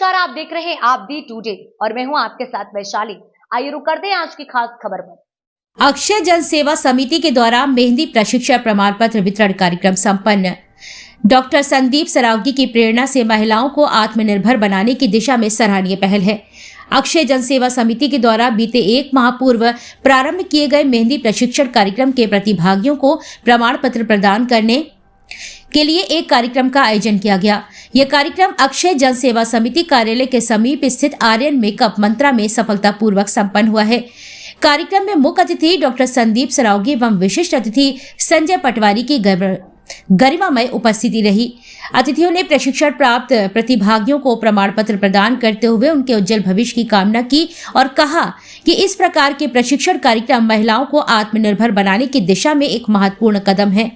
नमस्कार, आप देख रहे हैं आप दी टुडे और मैं हूं आपके साथ वैशाली। आइए रुक करते हैं आज की खास खबर पर। अक्षय जन सेवा समिति के द्वारा मेहंदी प्रशिक्षण प्रमाण पत्र वितरण कार्यक्रम संपन्न। डॉक्टर संदीप सरावगी की प्रेरणा से महिलाओं को आत्मनिर्भर बनाने की दिशा में सराहनीय पहल है। अक्षय जन सेवा समिति के द्वारा बीते 1 माह पूर्व प्रारंभ किए गए मेहंदी प्रशिक्षण कार्यक्रम के प्रतिभागियों को प्रमाण पत्र प्रदान करने के लिए एक कार्यक्रम का आयोजन किया गया। यह कार्यक्रम अक्षय जन सेवा समिति कार्यालय के समीप स्थित आर्यन मेकअप मंत्रा में सफलतापूर्वक संपन्न हुआ है। कार्यक्रम में मुख्य अतिथि डॉक्टर संदीप सरावगी एवं विशिष्ट अतिथि संजय पटवारी की गरिमामय उपस्थिति रही। अतिथियों ने प्रशिक्षण प्राप्त प्रतिभागियों को प्रमाण पत्र प्रदान करते हुए उनके उज्जवल भविष्य की कामना की और कहा कि इस प्रकार के प्रशिक्षण कार्यक्रम महिलाओं को आत्मनिर्भर बनाने की दिशा में एक महत्वपूर्ण कदम है।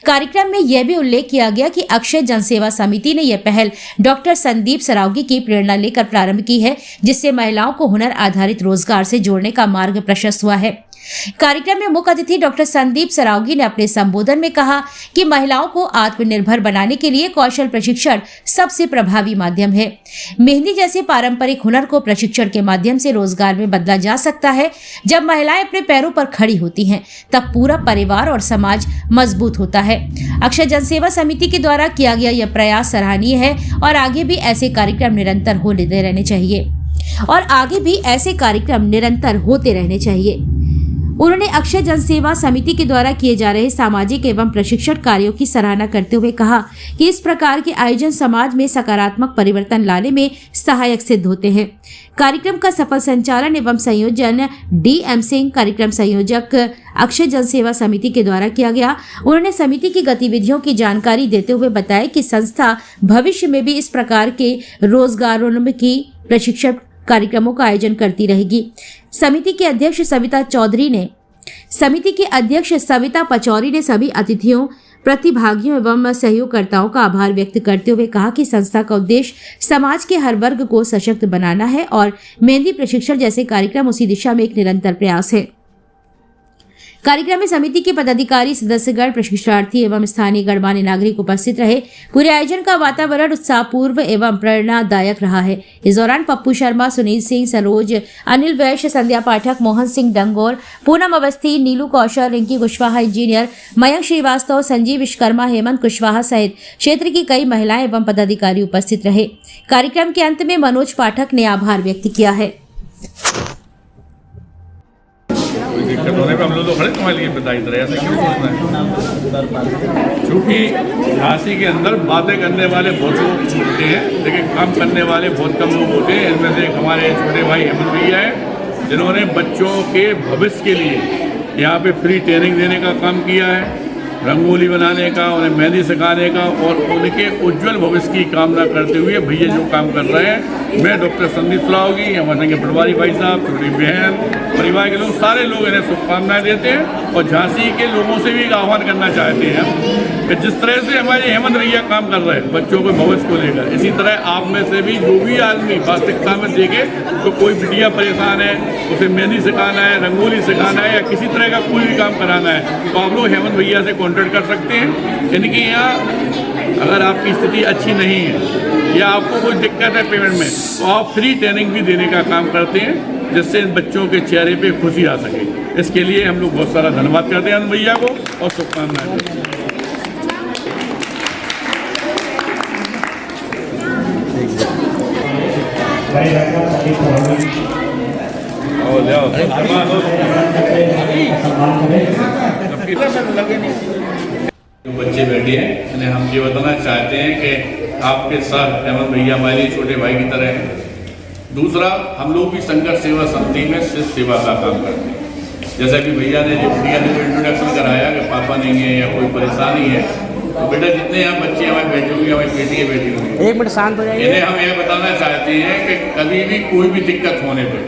कार्यक्रम में यह भी उल्लेख किया गया कि अक्षय जन सेवा समिति ने यह पहल डॉक्टर संदीप सरावगी की प्रेरणा लेकर प्रारंभ की है, जिससे महिलाओं को हुनर आधारित रोजगार से जोड़ने का मार्ग प्रशस्त हुआ है। कार्यक्रम में मुख्य अतिथि डॉक्टर संदीप सरावगी ने अपने संबोधन में कहा कि महिलाओं को आत्मनिर्भर बनाने के लिए कौशल प्रशिक्षण सबसे प्रभावी माध्यम है। मेहंदी जैसे पारंपरिक हुनर को प्रशिक्षण के माध्यम से रोजगार में बदला जा सकता है। जब महिलाएं अपने पैरों पर खड़ी होती हैं, तब पूरा परिवार और समाज मजबूत होता है। अक्षय जन सेवा समिति के द्वारा किया गया यह प्रयास सराहनीय है और आगे भी ऐसे कार्यक्रम निरंतर होते रहने चाहिए। उन्होंने अक्षय जन सेवा समिति के द्वारा किए जा रहे सामाजिक एवं प्रशिक्षण कार्यों की सराहना करते हुए कहा कि इस प्रकार के आयोजन समाज में सकारात्मक परिवर्तन लाने में सहायक सिद्ध होते हैं। कार्यक्रम का सफल संचालन एवं संयोजन DM सिंह, कार्यक्रम संयोजक अक्षय जन सेवा समिति के द्वारा किया गया। उन्होंने समिति की गतिविधियों की जानकारी देते हुए बताया कि संस्था भविष्य में भी इस प्रकार के रोजगारोन्मुखी प्रशिक्षण कार्यक्रमों का आयोजन करती रहेगी। समिति की अध्यक्ष सविता पचौरी ने सभी अतिथियों, प्रतिभागियों एवं सहयोगकर्ताओं का आभार व्यक्त करते हुए कहा कि संस्था का उद्देश्य समाज के हर वर्ग को सशक्त बनाना है और मेहंदी प्रशिक्षण जैसे कार्यक्रम उसी दिशा में एक निरंतर प्रयास है। कार्यक्रम में समिति के पदाधिकारी, सदस्यगण, प्रशिक्षणार्थी एवं स्थानीय गणमान्य नागरिक उपस्थित रहे। पूरे आयोजन का वातावरण उत्साहपूर्ण एवं प्रेरणादायक रहा है। इस दौरान पप्पू शर्मा, सुनील सिंह, सरोज, अनिल वैश्य, संध्या पाठक, मोहन सिंह डंगोर, पूनम अवस्थी, नीलू कौशल, रिंकी कुशवाहा, इंजीनियर मयंक श्रीवास्तव, संजीव विश्वकर्मा, हेमंत कुशवाहा सहित क्षेत्र की कई महिलाएं एवं पदाधिकारी उपस्थित रहे। कार्यक्रम के अंत में मनोज पाठक ने आभार व्यक्त किया है। दिक्कत होने पे हम लोग तो खड़े तुम्हारे लिए बधाई दे रहे हैं, ऐसा क्यों सोचना है? क्योंकि झांसी के अंदर बातें करने वाले बहुत लोग होते हैं, लेकिन काम करने वाले बहुत कम लोग होते हैं। इनमें से हमारे छोटे भाई हेमंत भैया हैं, जिन्होंने बच्चों के भविष्य के लिए यहाँ पे फ्री ट्रेनिंग देने का काम किया है, रंगोली बनाने का, उन्हें मेहंदी सिखाने का और उनके उज्जवल भविष्य की कामना करते हुए भैया जो काम कर रहे हैं, मैं डॉक्टर संदीप सरावगी, हमारे संगे पटवारी भाई साहब, छोटी बहन, परिवार के लोग, सारे लोग इन्हें शुभकामनाएं देते हैं और झांसी के लोगों से भी आह्वान करना चाहते हैं कि जिस तरह से हमारे हेमंत भैया काम कर रहे हैं बच्चों के भविष्य को लेकर, इसी तरह आप में से भी जो भी आदमी वास्तविकता में देखे तो कोई बिटिया परेशान है, उसे मेहंदी सिखाना है, रंगोली सिखाना है या किसी तरह का कोई भी काम कराना है, तो आप लोग हेमंत भैया से कॉन्टेक्ट कर सकते हैं। इनकी यहाँ अगर आपकी स्थिति अच्छी नहीं है या आपको कोई दिक्कत है पेमेंट में, तो आप फ्री ट्रेनिंग भी देने का काम करते हैं, जिससे इन बच्चों के चेहरे पे खुशी आ सके। इसके लिए हम लोग बहुत सारा धन्यवाद करते हैं भैया को और शुभकामनाएं देते हैं। जो बच्चे बैठे हैं उन्हें हम ये बताना चाहते हैं कि आपके साथ हेमंत भैया हमारे छोटे भाई की तरह हैं। दूसरा, हम लोग भी संघर्ष सेवा समिति में सिर्फ सेवा का काम करते हैं। जैसा कि भैया ने इंट्रोडक्शन कराया कि पापा नहीं है या कोई परेशानी है, तो बेटा जितने यहाँ बच्चे हमारे बैठे होंगे, हमारी बेटी बैठी होंगी, एक मिनट शांत हो जाइए। इन्हें हम यह बताना चाहते हैं कि कभी भी कोई भी दिक्कत होने पर,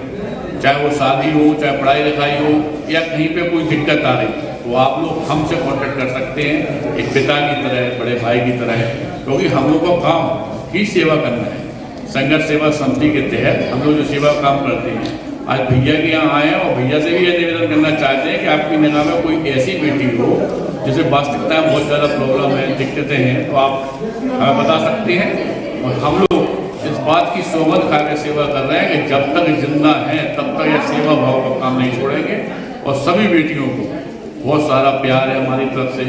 चाहे वो शादी हो, चाहे पढ़ाई लिखाई हो या कहीं पे कोई दिक्कत आ रही, तो आप लोग हमसे कांटेक्ट कर सकते हैं, एक पिता की तरह, बड़े भाई की तरह, क्योंकि हम लोग का काम ही सेवा करना है। संघर्ष सेवा समिति के तहत हम लोग जो सेवा काम करते हैं, आज भैया के यहाँ आए हैं और भैया से भी यह निवेदन करना चाहते हैं कि आपकी निगाह में कोई ऐसी बेटी हो जिसे वास्तविकता में बहुत ज़्यादा प्रॉब्लम है, दिक्कतें हैं, तो आप हमें बता सकते हैं और हम लोग इस बात की सोबत खा के सेवा कर रहे हैं कि जब तक जिंदा हैं तब तक यह सेवा भाव का काम नहीं छोड़ेंगे। और सभी बेटियों को बहुत सारा प्यार है हमारी तरफ से।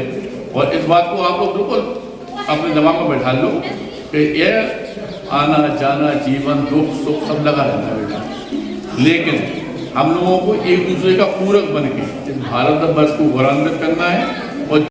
और इस बात को आप लोग बिल्कुल अपने दिमाग में बैठा लो कि यह आना जाना जीवन दुख सुख सब लगा रहता है बेटा, लेकिन हम लोगों को एक दूसरे का पूरक बन के इस भारतवर्ष को गौरवान्वित करना है।